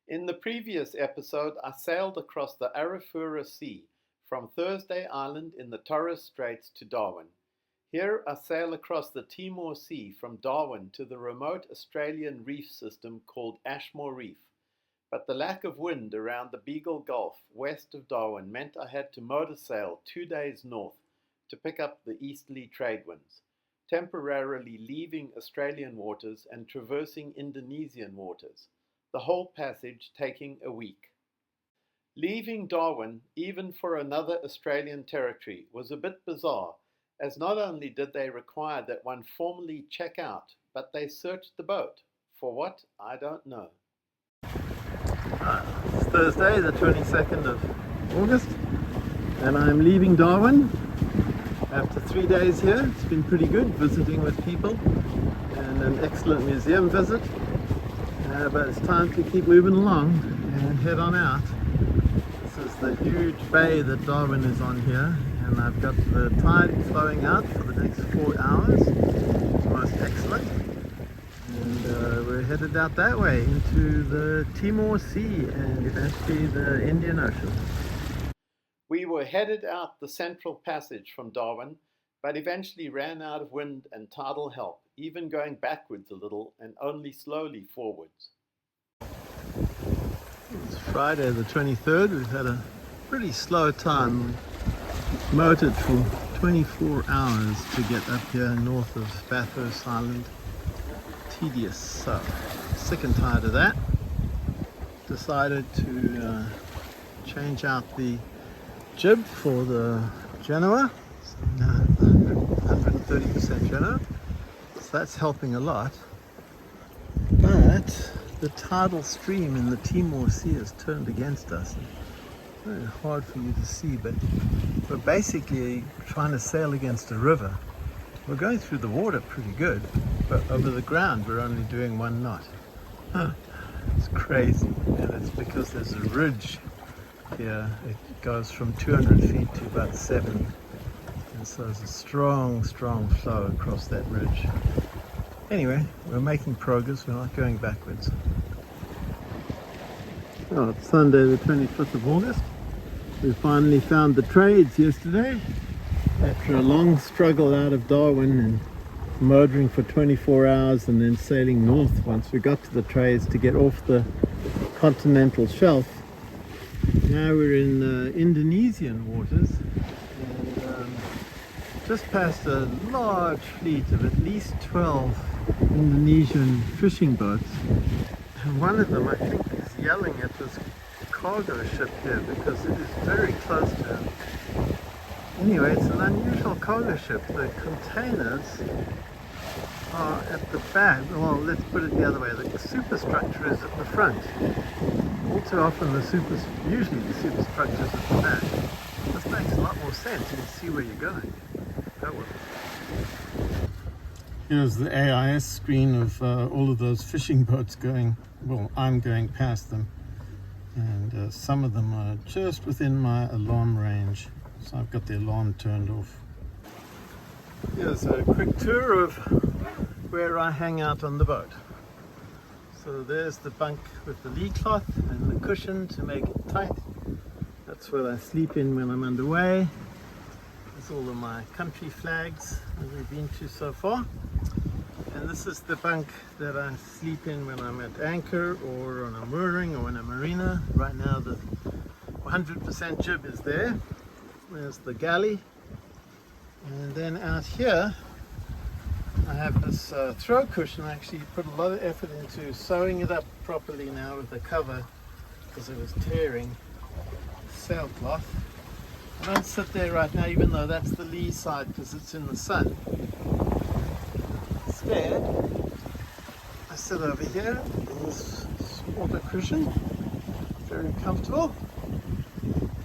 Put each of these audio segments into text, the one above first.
In the previous episode, I sailed across the Arafura Sea from Thursday Island in the Torres Straits to Darwin. Here I sail across the Timor Sea from Darwin to the remote Australian reef system called Ashmore Reef. But the lack of wind around the Beagle Gulf west of Darwin meant I had to motor sail 2 days north to pick up the easterly trade winds, temporarily leaving Australian waters and traversing Indonesian waters, the whole passage taking a week. Leaving Darwin, even for another Australian territory, was a bit bizarre, as not only did they require that one formally check out, but they searched the boat. For what? I don't know. It's Thursday, the 22nd of August, and I'm leaving Darwin after 3 days here. It's been pretty good visiting with people and an excellent museum visit, but it's time to keep moving along and head on out. This is the huge bay that Darwin is on here, and I've got the tide flowing out for the next 4 hours. It's most excellent. And we're headed out that way into the Timor Sea and eventually the Indian Ocean. We were headed out the Central Passage from Darwin, but eventually ran out of wind and tidal help, even going backwards a little and only slowly forwards. It's Friday the 23rd. We've had a pretty slow time. We motored for 24 hours to get up here north of Bathurst Island. Tedious, so sick and tired of that. Decided to change out the jib for the Genoa, 130% Genoa, so that's helping a lot. But the tidal stream in the Timor Sea has turned against us. Very hard for you to see, but we're basically trying to sail against a river. We're going through the water pretty good, but over the ground we're only doing 1 knot. It's crazy, and it's because there's a ridge here. It goes from 200 feet to about 70, and so there's a strong flow across that ridge. Anyway, we're making progress, we're not going backwards. Oh, it's Sunday the 25th of August. We finally found the trades yesterday after a long struggle out of Darwin and motoring for 24 hours and then sailing north once we got to the trades to get off the continental shelf. Now we're in Indonesian waters and just past a large fleet of at least 12 Indonesian fishing boats, and one of them I think is yelling at this cargo ship here because it is very close to him. Anyway, it's an unusual cargo ship. The containers are at the back. Well, let's put it the other way. The superstructure is at the front. All too often usually the superstructure is at the back. This makes a lot more sense. You can see where you're going. That one. Here's the AIS screen of all of those fishing boats going, well, I'm going past them. And some of them are just within my alarm range. So I've got the alarm turned off. Here's a quick tour of where I hang out on the boat. So there's the bunk with the lee cloth and the cushion to make it tight. That's what I sleep in when I'm underway. There's all of my country flags that we've been to so far. And this is the bunk that I sleep in when I'm at anchor or on a mooring or in a marina. Right now the 100% jib is there. There's the galley. And then out here I have this throw cushion. I actually put a lot of effort into sewing it up properly now with the cover because it was tearing sailcloth. I don't sit there right now even though that's the lee side because it's in the sun. Instead I sit over here in this water cushion, very comfortable,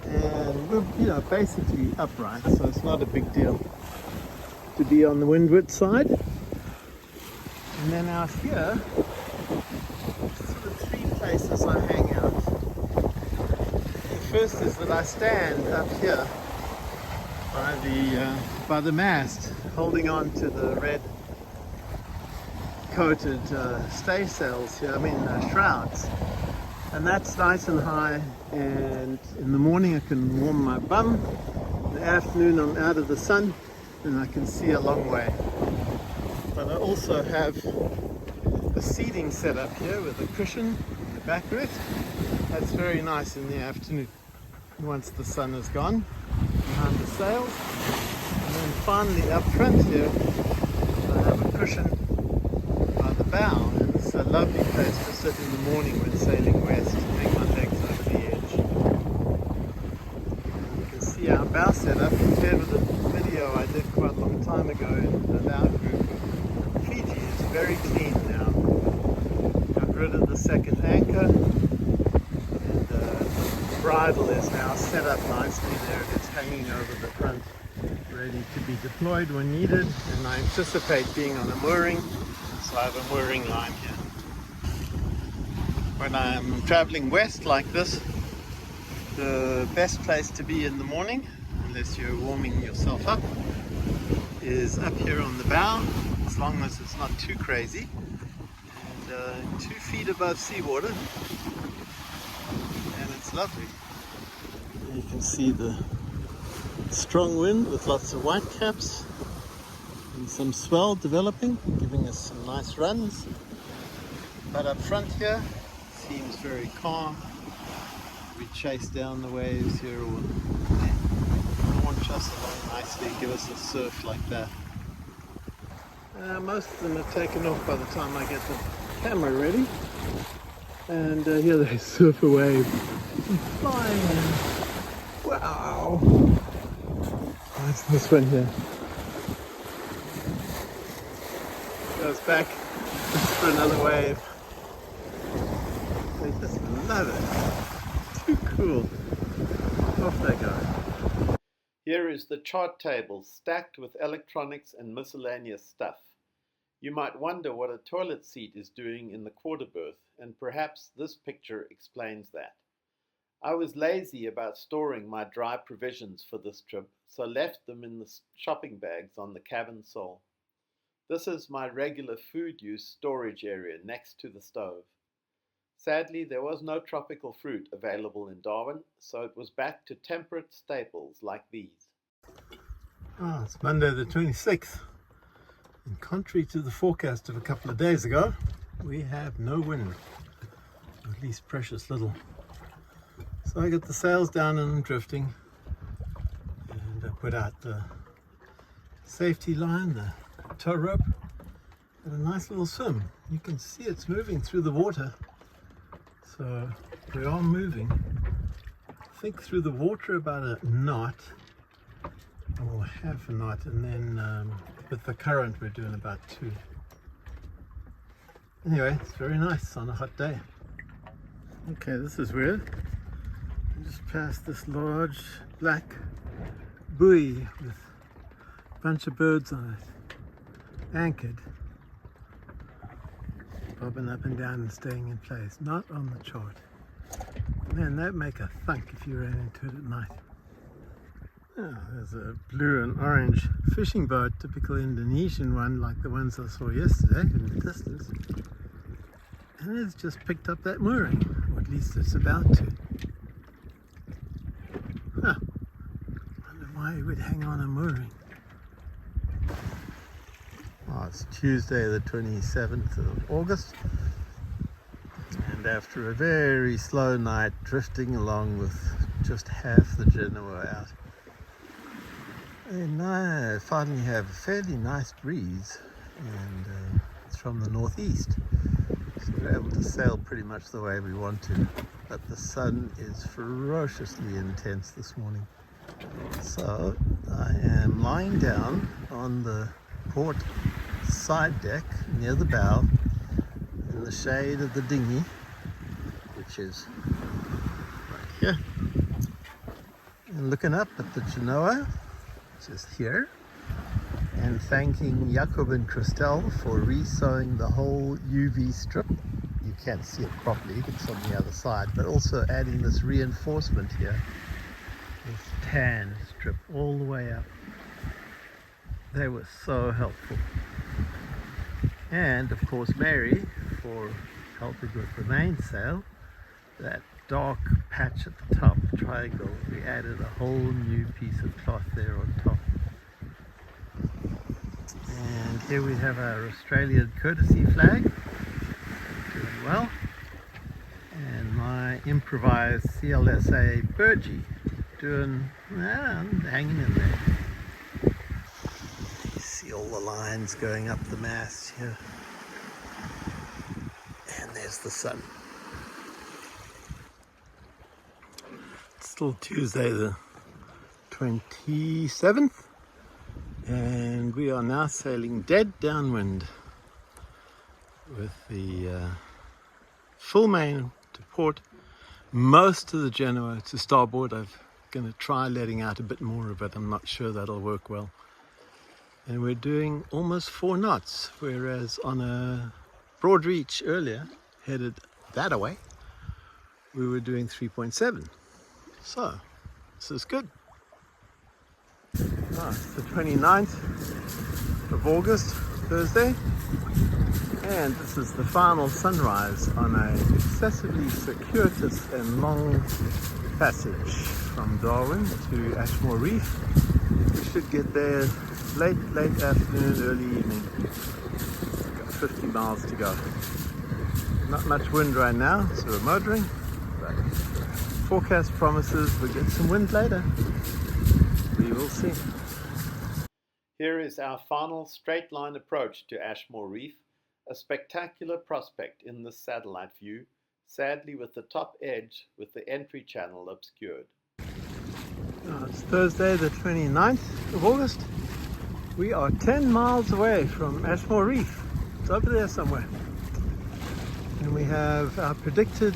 and we're basically upright, so it's not a big deal to be on the windward side. And then out here, sort of 3 places I hang out. The first is that I stand up here by the mast, holding on to the red coated staysails here, shrouds. And that's nice and high, and in the morning I can warm my bum. In the afternoon I'm out of the sun and I can see a long way. But I also have a seating set up here with a cushion and a backrest. That's very nice in the afternoon once the sun is gone behind the sails. And then finally up front here I have a cushion by the bow, and it's a lovely place to sit in the morning when sailing west and hang my legs over the edge. You can see our bow setup compared with the video I did quite a long time ago in the bow group. Fiji is very clean now. Got rid of the second anchor, and the bridle is now set up nicely there. It's hanging over the front, ready to be deployed when needed, and I anticipate being on a mooring, so I have a mooring line here. When I'm traveling west like this, the best place to be in the morning, unless you're warming yourself up, is up here on the bow, as long as it's not too crazy, and 2 feet above seawater, and it's lovely. You can see the strong wind with lots of white caps and some swell developing, giving us some nice runs. But up front here seems very calm. We chase down the waves here, or launch us along nicely, give us a surf like that. Most of them have taken off by the time I get the camera ready, and here they surf a wave, flying in. Wow! That's this one here. Goes back for another wave. They just love it. Too cool. Off they go. Here is the chart table stacked with electronics and miscellaneous stuff. You might wonder what a toilet seat is doing in the quarter berth, and perhaps this picture explains that. I was lazy about storing my dry provisions for this trip, so left them in the shopping bags on the cabin sole. This is my regular food use storage area next to the stove. Sadly, there was no tropical fruit available in Darwin, so it was back to temperate staples like these. It's Monday the 26th, and contrary to the forecast of a couple of days ago, we have no wind, or at least precious little. So I got the sails down and drifting, and I put out the safety line, the tow rope, and a nice little swim. You can see it's moving through the water, so we are moving, I think, through the water about a knot, or half a knot, and then with the current we're doing about 2. Anyway, it's very nice on a hot day. Okay, this is weird. Just past this large black buoy with a bunch of birds on it, anchored, bobbing up and down and staying in place, not on the chart. Man, that'd make a thunk if you ran into it at night. Oh, there's a blue and orange fishing boat, typical Indonesian one like the ones I saw yesterday in the distance. And it's just picked up that mooring, or at least it's about to. Huh. Wonder why it would hang on a mooring. Oh, it's Tuesday the 27th of August, and after a very slow night drifting along with just half the Genoa out, and I finally have a fairly nice breeze, and it's from the northeast, so we're able to sail pretty much the way we want to. But the sun is ferociously intense this morning. So I am lying down on the port side deck near the bow in the shade of the dinghy, which is right here, and looking up at the Genoa, which is here, and thanking Jacob and Christelle for re-sewing the whole UV strip. You can't see it properly, it's on the other side, but also adding this reinforcement here, this tan strip all the way up. They were so helpful. And of course Mary for helping with the mainsail, that dark patch at the top, triangle, we added a whole new piece of cloth there on top. And here we have our Australian courtesy flag, doing well. And my improvised CLSA Burgee, doing, hanging in there. You see all the lines going up the mast here. And there's the sun. It's still Tuesday the 27th. And we are now sailing dead downwind with the full main to port, most of the Genoa to starboard. I'm going to try letting out a bit more of it. I'm not sure that'll work well. And we're doing almost 4 knots, whereas on a broad reach earlier, headed that away, we were doing 3.7. So, this is good. It's the 29th of August, Thursday, and this is the final sunrise on an excessively circuitous and long passage from Darwin to Ashmore Reef. We should get there late afternoon, early evening. Got 50 miles to go. Not much wind right now, so we're motoring, but forecast promises we'll get some wind later. We will see. Here is our final straight line approach to Ashmore Reef, a spectacular prospect in this satellite view, sadly with the top edge with the entry channel obscured. It's Thursday the 29th of August. We are 10 miles away from Ashmore Reef. It's over there somewhere. And we have our predicted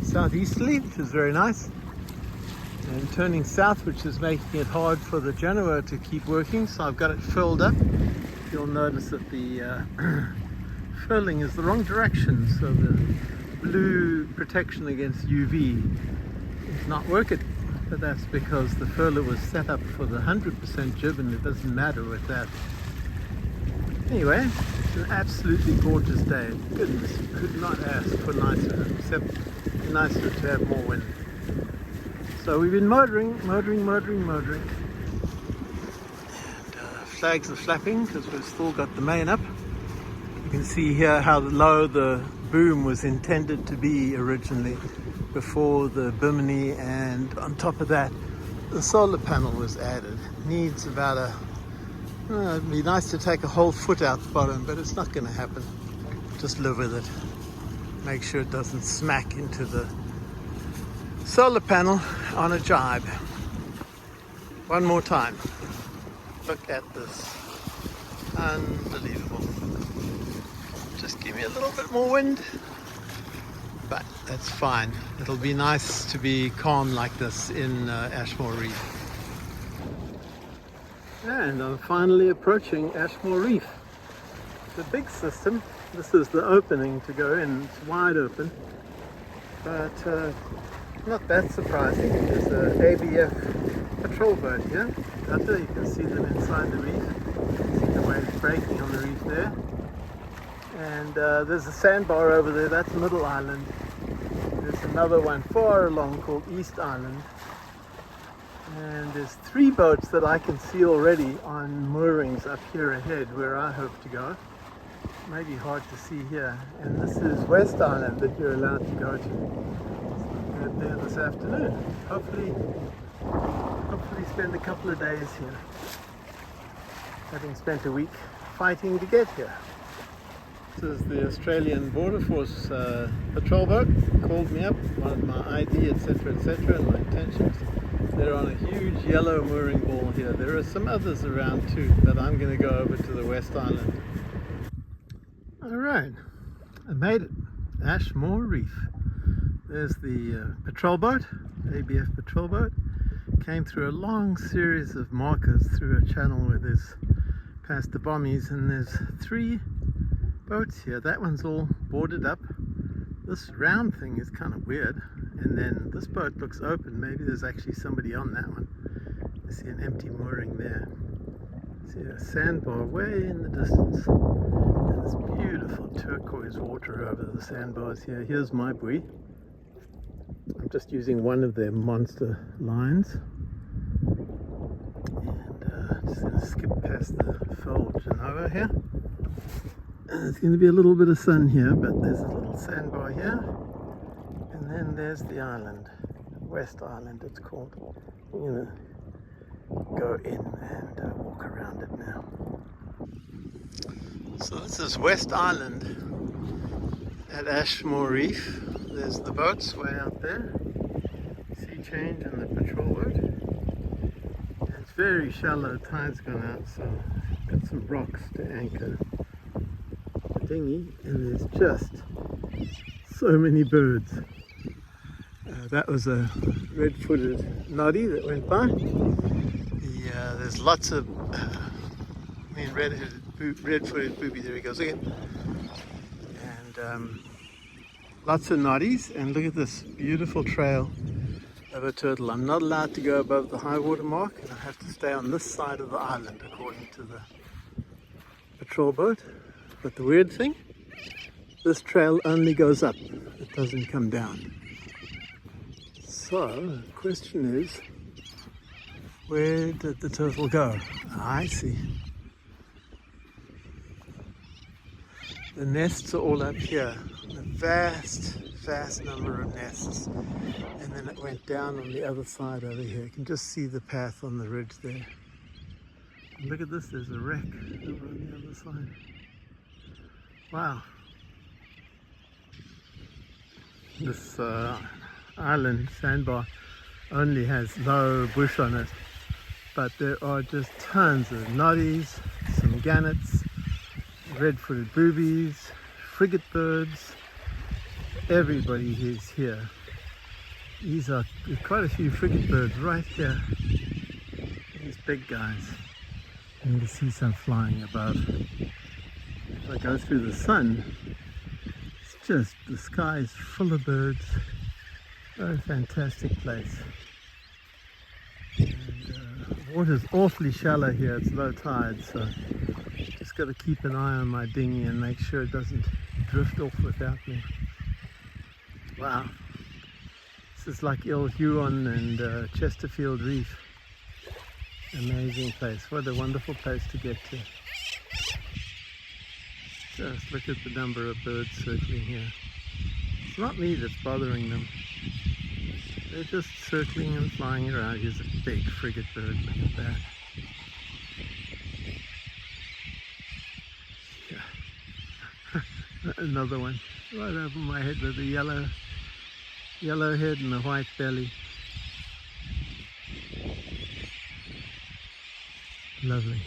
southeasterly, which is very nice, and turning south, which is making it hard for the Genoa to keep working, so I've got it furled up. You'll notice that the furling is the wrong direction, so the blue protection against UV is not working, but that's because the furler was set up for the 100% jib, and it doesn't matter with that. Anyway, it's an absolutely gorgeous day. Goodness, you could not ask for nicer, except nicer to have more wind. So we've been motoring. And, flags are flapping because we've still got the main up. You can see here how low the boom was intended to be originally before the bimini, and on top of that the solar panel was added. Needs about it'd be nice to take a whole foot out the bottom, but it's not going to happen. Just live with it. Make sure it doesn't smack into the solar panel on a jibe. One more time. Look at this. Unbelievable. Just give me a little bit more wind, but that's fine. It'll be nice to be calm like this in Ashmore Reef. And I'm finally approaching Ashmore Reef. It's a big system. This is the opening to go in. It's wide open, but not that surprising. There's an ABF patrol boat here. You can see them inside the reef. See the waves breaking on the reef there. And there's a sandbar over there. That's Middle Island. There's another one far along called East Island. And there's 3 boats that I can see already on moorings up here ahead where I hope to go. Maybe hard to see here. And this is West Island that you're allowed to go to. So we're there this afternoon. Hopefully spend a couple of days here. Having spent a week fighting to get here. This is the Australian Border Force patrol boat. Called me up, wanted my ID, etc., and my intentions. They're on a huge yellow mooring ball here. There are some others around too, but I'm going to go over to the West Island. Alright, I made it. Ashmore Reef. There's the patrol boat, ABF patrol boat. Came through a long series of markers through a channel where there's past the bommies, and there's 3 boats here. That one's all boarded up. This round thing is kind of weird, and then this boat looks open. Maybe there's actually somebody on that one. I see an empty mooring there. See a sandbar way in the distance, and this beautiful turquoise water over the sandbars here. Here's my buoy. just using one of their monster lines. And just going to skip past the Fold Genoa here. And there's going to be a little bit of sun here, but there's a little sandbar here. And then there's the island, West Island it's called. I'm going to go in and walk around it now. So this is West Island at Ashmore Reef. There's the boats way out there, Sea Change and the patrol boat. It's very shallow, tide's gone out, so got some rocks to anchor the dinghy, and there's just so many birds. That was a red-footed noddy that went by. There's lots of red-footed booby, there he goes again. And lots of noddies, and look at this beautiful trail of a turtle. I'm not allowed to go above the high water mark, and I have to stay on this side of the island according to the patrol boat. But the weird thing, this trail only goes up, it doesn't come down. So the question is, where did the turtle go? I see. The nests are all up here. A vast number of nests. And then it went down on the other side over here. You can just see the path on the ridge there. And look at this, there's a wreck over on the other side. Wow. This island, sandbar, only has low bush on it. But there are just tons of noddies, some gannets, red-footed boobies, frigate birds. Everybody is here. There's quite a few frigate birds right here. These big guys. And you can see some flying above. If I go through the sun, it's just, the sky is full of birds. What a fantastic place. The water's awfully shallow here, it's low tide, so just got to keep an eye on my dinghy and make sure it doesn't drift off without me. Wow, this is like Il Huon and Chesterfield Reef. Amazing place, what a wonderful place to get to. Just look at the number of birds circling here. It's not me that's bothering them. They're just circling and flying around. Here's a big frigate bird, look at that. Yeah. Another one, right over my head with a yellow head and a white belly. Lovely.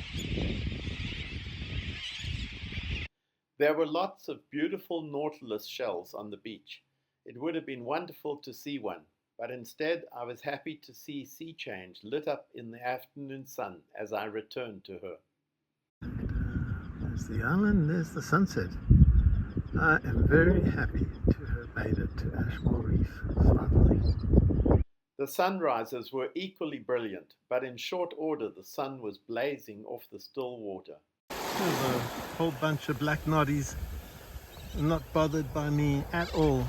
There were lots of beautiful nautilus shells on the beach. It would have been wonderful to see one. But instead, I was happy to see Sea Change lit up in the afternoon sun as I returned to her. There's the island, there's the sunset. I am very happy to have made it to Ashmore Reef, finally. The sunrises were equally brilliant, but in short order the sun was blazing off the still water. There's a whole bunch of black noddies, not bothered by me at all.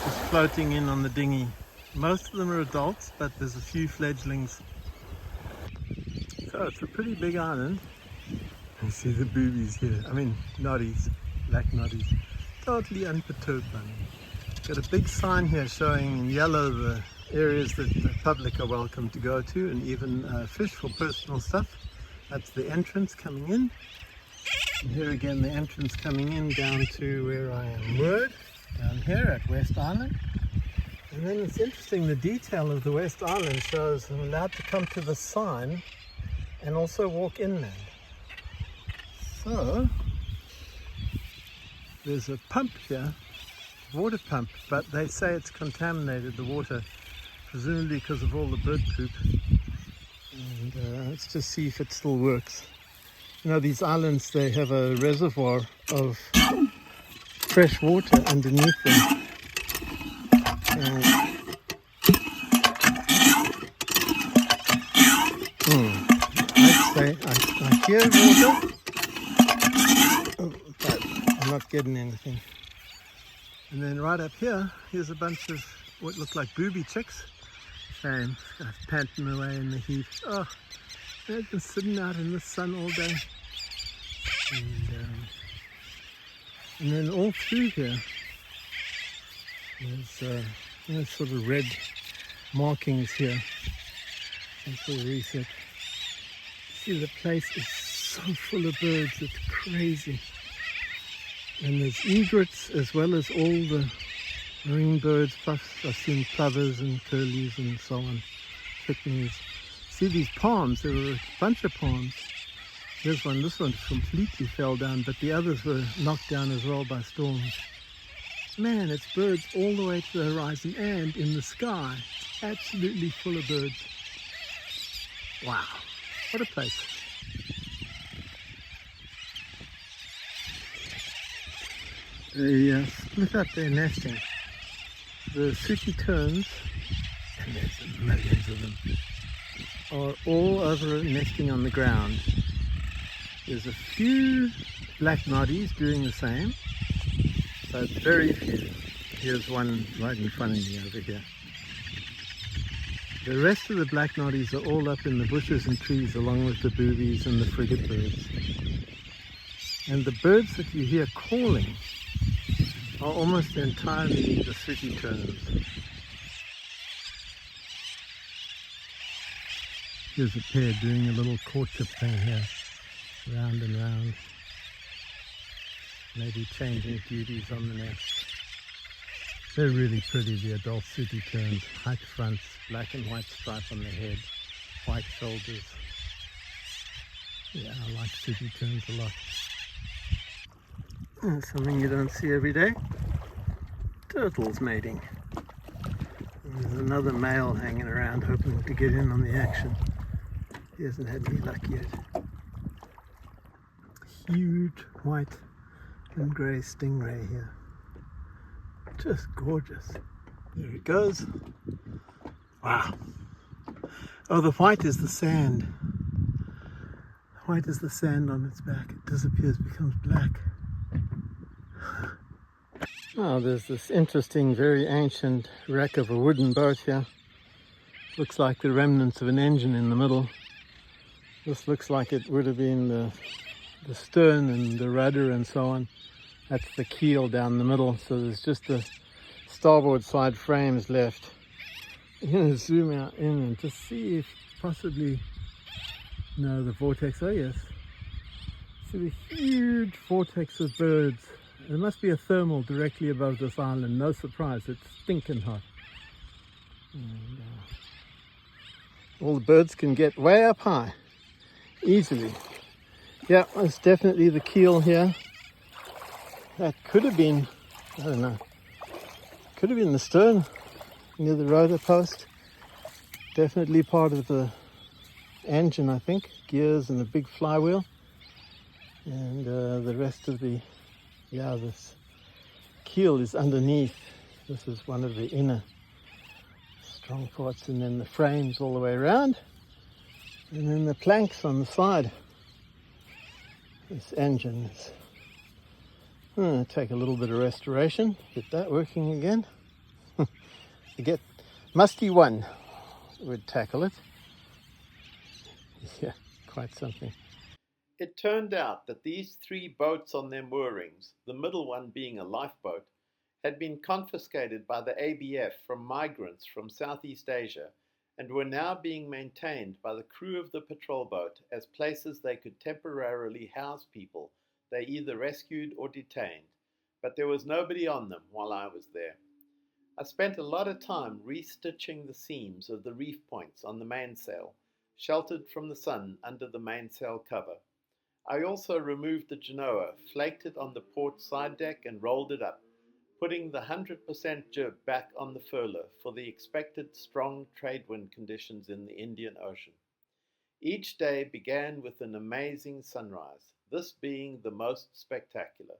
Just floating in on the dinghy. Most of them are adults, but there's a few fledglings. So it's a pretty big island. You see the boobies here. I mean, noddies, black noddies. Totally unperturbed by me. Got a big sign here showing in yellow the areas that the public are welcome to go to, and even fish for personal stuff. That's the entrance coming in. And here again the entrance coming in down to where I am moored, down here at West Island. And then it's interesting, the detail of the West Island shows I'm allowed to come to the sign and also walk inland. So there's a pump here, water pump, but they say it's contaminated, the water, presumably because of all the bird poop. And let's just see if it still works. You know, these islands, they have a reservoir of fresh water underneath them. And, I'd say I hear water, but I'm not getting anything. And then right up here, here's a bunch of what look like booby chicks. Shame, panting away in the heat. Oh, they've been sitting out in the sun all day. And then all through here, there's sort of red markings here. And for a reset. See, the place is so full of birds, it's crazy. And there's egrets as well as all the marine birds, plus I've seen plovers and curlews and so on, piccaninnies. See these palms, there were a bunch of palms. This one completely fell down, but the others were knocked down as well by storms. Man, it's birds all the way to the horizon and in the sky. It's absolutely full of birds. Wow, what a place. They split up their nesting. The sooty terns, and there's millions of them, are all over nesting on the ground. There's a few black noddies doing the same, but very few. Here's one right in front of me over here. The rest of the black noddies are all up in the bushes and trees along with the boobies and the frigate birds. And the birds that you hear calling are almost entirely the sooty terns. Here's a pair doing a little courtship thing here, round and round. Maybe changing duties on the nest. They're really pretty, the adult sooty terns. White fronts, black and white stripe on the head, white shoulders. Yeah, I like sooty terns a lot. And something you don't see every day. Turtles mating. And there's another male hanging around hoping to get in on the action. He hasn't had any luck yet. Huge white and grey stingray here. Just gorgeous. There it goes. Wow. Oh, the white is the sand. White is the sand on its back. It disappears, becomes black. Oh, there's this interesting, very ancient wreck of a wooden boat here. Looks like the remnants of an engine in the middle. This looks like it would have been the stern and the rudder and so on. That's the keel down the middle, so there's just the starboard side frames left. I'm going to zoom out in and just see if possibly, no, the vortex, oh yes. See the huge vortex of birds. There must be a thermal directly above this island, no surprise, it's stinking hot. And, all the birds can get way up high, easily. Yeah, it's definitely the keel here. That could have been, I don't know, could have been the stern near the rotor post. Definitely part of the engine, I think. Gears and a big flywheel. And the rest of the, yeah, this keel is underneath. This is one of the inner strong parts, and then the frames all the way around. And then the planks on the side. This engine is take a little bit of restoration, get that working again. To get Musty One would tackle it. Yeah, quite something. It turned out that these three boats on their moorings, the middle one being a lifeboat, had been confiscated by the ABF from migrants from Southeast Asia and were now being maintained by the crew of the patrol boat as places they could temporarily house people they either rescued or detained, but there was nobody on them while I was there. I spent a lot of time restitching the seams of the reef points on the mainsail, sheltered from the sun under the mainsail cover. I also removed the genoa, flaked it on the port side deck and rolled it up, putting the 100% jib back on the furler for the expected strong trade wind conditions in the Indian Ocean. Each day began with an amazing sunrise, this being the most spectacular.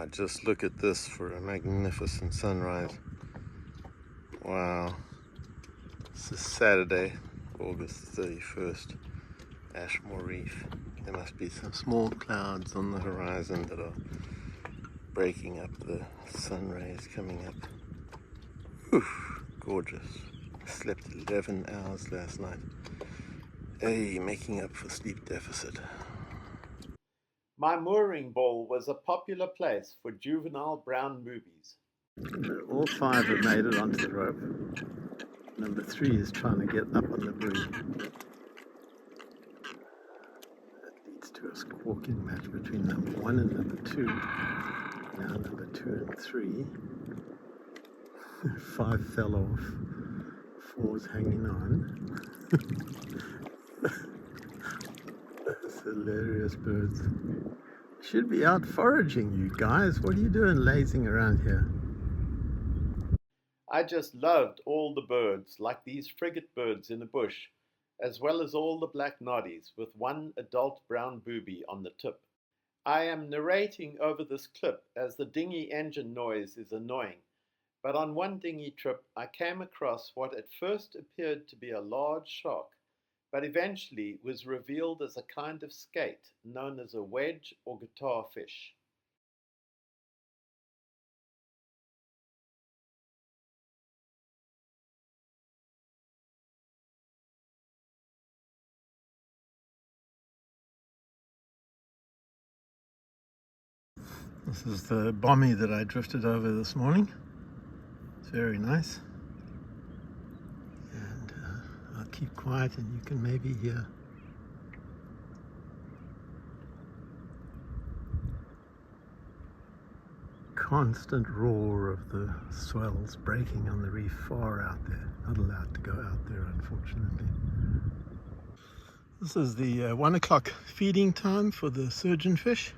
Just look at this for a magnificent sunrise. Wow. This is Saturday, August 31st, Ashmore Reef. There must be some small clouds on the horizon that are breaking up the sun rays coming up. Oof, gorgeous. Slept 11 hours last night. Hey, making up for sleep deficit. My mooring ball was a popular place for juvenile brown movies. All 5 have made it onto the rope. Number 3 is trying to get up on the buoy. That leads to a squawking match between number 1 and number 2. Now number 2 and 3. 5 fell off. 4's hanging on. Those hilarious birds. Should be out foraging, you guys. What are you doing lazing around here? I just loved all the birds, like these frigate birds in the bush, as well as all the black noddies with one adult brown booby on the tip. I am narrating over this clip as the dinghy engine noise is annoying, but on one dinghy trip I came across what at first appeared to be a large shark, but eventually was revealed as a kind of skate known as a wedge or guitar fish. This is the bommy that I drifted over this morning. It's very nice. And I'll keep quiet and you can maybe hear. Constant roar of the swells breaking on the reef far out there. Not allowed to go out there, unfortunately. This is the 1 o'clock feeding time for the surgeonfish.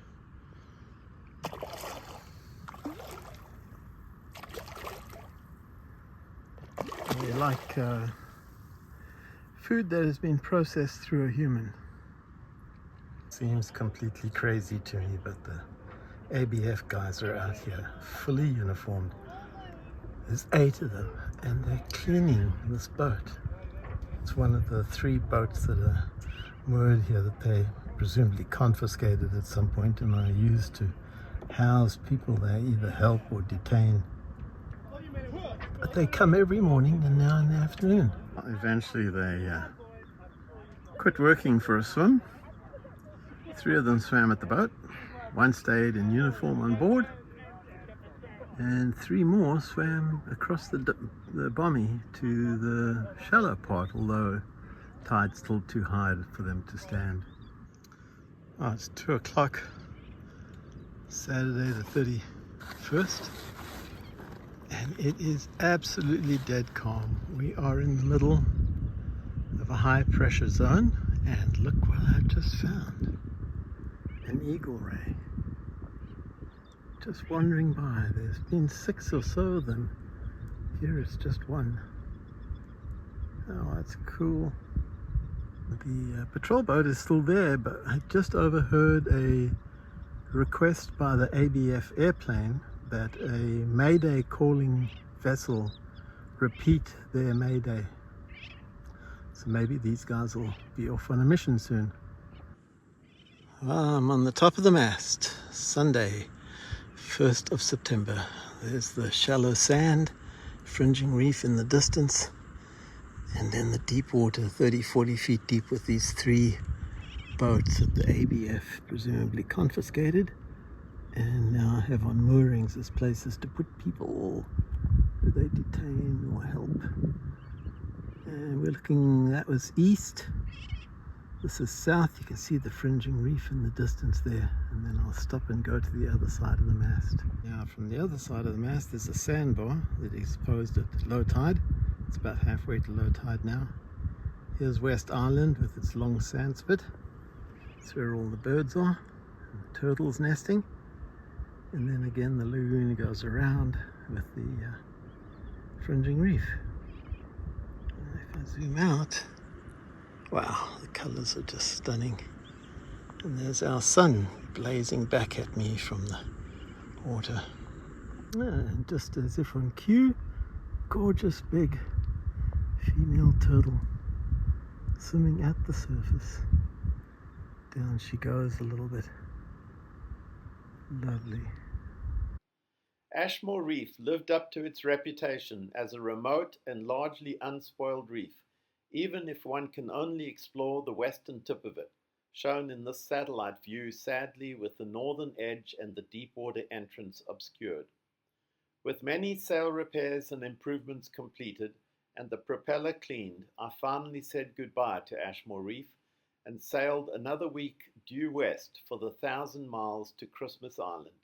They like food that has been processed through a human. Seems completely crazy to me, but the ABF guys are out here, fully uniformed. There's 8 of them, and they're cleaning this boat. It's one of the 3 boats that are moored here that they presumably confiscated at some point and are used to house people they either help or detain. But they come every morning and now in the afternoon. Eventually they quit working for a swim. 3 of them swam at the boat. 1 stayed in uniform on board. And 3 more swam across the bommy to the shallow part, although tide's still too high for them to stand. Oh, it's 2 o'clock, Saturday the 31st. And it is absolutely dead calm. We are in the middle of a high pressure zone, and look what I've just found. An eagle ray. Just wandering by. There's been 6 or so of them. Here it's just 1. Oh, that's cool. The patrol boat is still there, but I just overheard a request by the ABF airplane that a Mayday calling vessel repeat their Mayday. So maybe these guys will be off on a mission soon. I'm on the top of the mast, Sunday, 1st of September. There's the shallow sand, fringing reef in the distance, and then the deep water, 30-40 feet deep, with these 3 boats that the ABF presumably confiscated and now have on moorings as places to put people who they detain or help. And we're looking, that was east. This is south. You can see the fringing reef in the distance there, and then I'll stop and go to the other side of the mast. Now from the other side of the mast there's a sandbar that is exposed at low tide. It's about halfway to low tide now. Here's West Island with its long sand spit. That's where all the birds are, and the turtles nesting. And then again the lagoon goes around with the fringing reef. And if I zoom out, wow, the colors are just stunning. And there's our sun blazing back at me from the water. And just as if on cue, gorgeous big female turtle swimming at the surface. Down she goes a little bit. Lovely. Ashmore Reef lived up to its reputation as a remote and largely unspoiled reef, even if one can only explore the western tip of it, shown in this satellite view sadly with the northern edge and the deep water entrance obscured. With many sail repairs and improvements completed and the propeller cleaned, I finally said goodbye to Ashmore Reef and sailed another week due west for the 1,000 miles to Christmas Island.